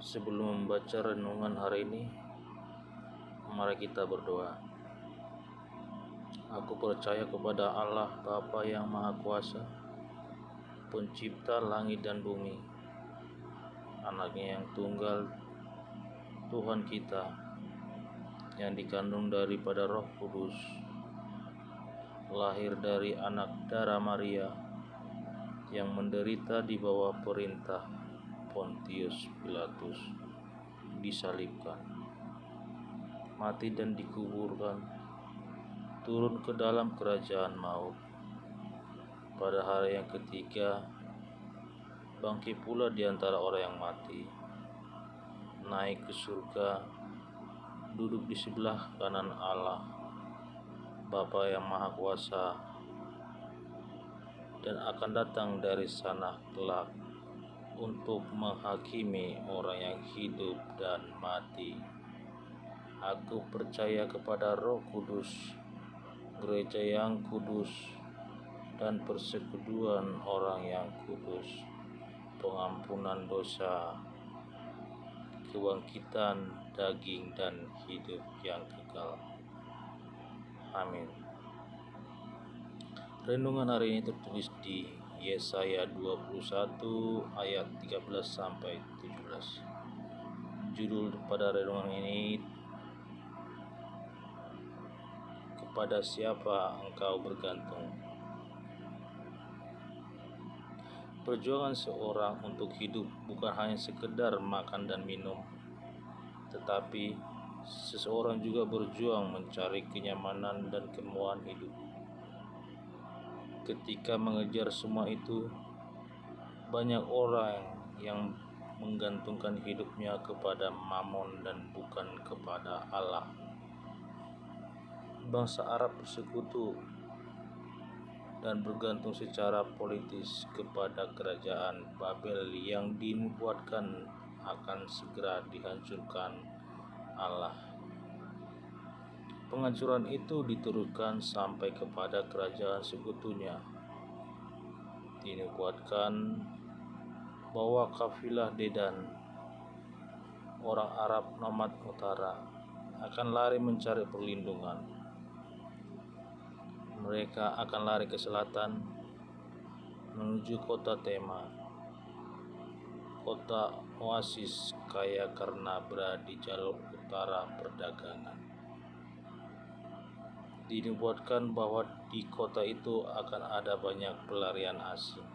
Sebelum membaca renungan hari ini, mari kita berdoa. Aku percaya kepada Allah Bapa yang Maha Kuasa, Pencipta langit dan bumi, Anaknya yang tunggal, Tuhan kita, yang dikandung daripada Roh Kudus, lahir dari anak darah Maria, yang menderita di bawah perintah Pontius Pilatus, disalibkan, mati dan dikuburkan, turun ke dalam kerajaan maut. Pada hari yang ketiga, bangkit pula di antara orang yang mati, naik ke surga, duduk di sebelah kanan Allah, Bapa yang Maha Kuasa, dan akan datang dari sana kelak untuk menghakimi orang yang hidup dan mati. Aku percaya kepada Roh Kudus, gereja yang kudus, dan persekutuan orang yang kudus, pengampunan dosa, kebangkitan daging, dan hidup yang kekal. Amin. Renungan hari ini tertulis di Yesaya 21 ayat 13 sampai 17. Judul pada renungan ini, kepada siapa engkau bergantung? Perjuangan seorang untuk hidup bukan hanya sekedar makan dan minum, tetapi seseorang juga berjuang mencari kenyamanan dan kemewahan hidup. Ketika mengejar semua itu, banyak orang yang menggantungkan hidupnya kepada Mammon dan bukan kepada Allah. Bangsa Arab bersekutu dan bergantung secara politis kepada kerajaan Babel yang dinubuatkan akan segera dihancurkan Allah. Penghancuran itu diteruskan sampai kepada kerajaan sekutunya. Dinubuatkan bahwa kafilah Dedan, orang Arab nomad utara, akan lari mencari perlindungan. Mereka akan lari ke selatan menuju kota Tema, kota oasis kaya karena berada di jalur utara perdagangan. Dinubuatkan bahwa di kota itu akan ada banyak pelarian asing,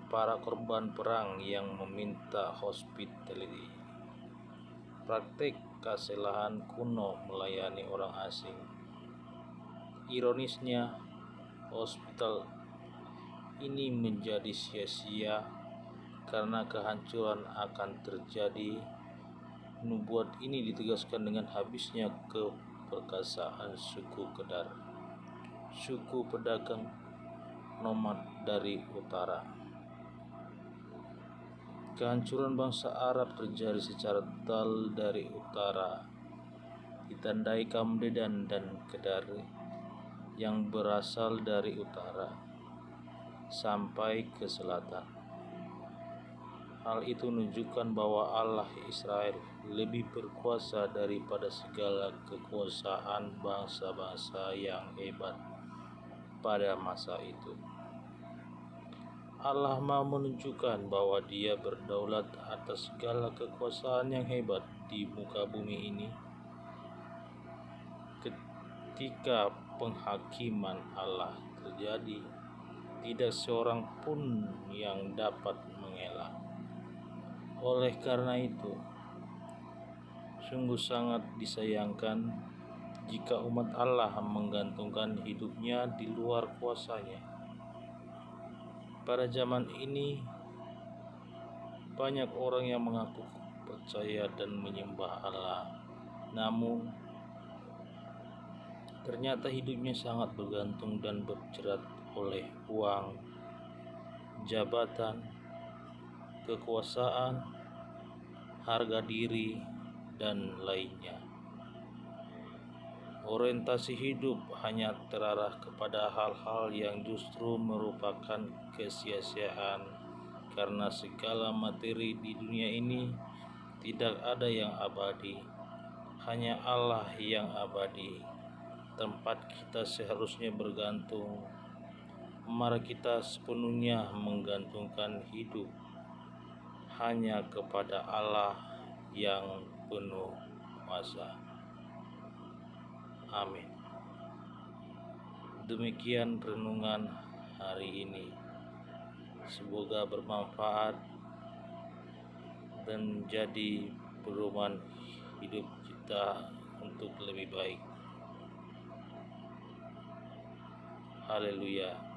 para korban perang yang meminta hospitality, praktik kesalahan kuno melayani orang asing. Ironisnya, hospital ini menjadi sia-sia karena kehancuran akan terjadi. Nubuat ini ditegaskan dengan habisnya keperkasaan suku Kedar, suku pedagang nomad dari utara. Kehancuran bangsa Arab terjadi secara total dari utara, ditandai kaum Dedan dan Kedar yang berasal dari utara sampai ke selatan. Hal itu menunjukkan bahwa Allah Israel lebih berkuasa daripada segala kekuasaan bangsa-bangsa yang hebat pada masa itu. Allah mau menunjukkan bahwa Dia berdaulat atas segala kekuasaan yang hebat di muka bumi ini. Ketika penghakiman Allah terjadi, tidak seorang pun yang dapat mengelak. Oleh karena itu, sungguh sangat disayangkan jika umat Allah menggantungkan hidupnya di luar kuasanya. Pada zaman ini, banyak orang yang mengaku percaya dan menyembah Allah, namun ternyata hidupnya sangat bergantung dan berjerat oleh uang, jabatan, kekuasaan, harga diri, dan lainnya. Orientasi hidup hanya terarah kepada hal-hal yang justru merupakan kesia-siaan, karena segala materi di dunia ini Tidak ada yang abadi, hanya Allah yang abadi. Tempat kita seharusnya bergantung. Mari kita sepenuhnya menggantungkan hidup hanya kepada Allah yang penuh kuasa. Amin. Demikian renungan hari ini. Semoga bermanfaat dan menjadi pedoman hidup kita untuk lebih baik. Haleluya.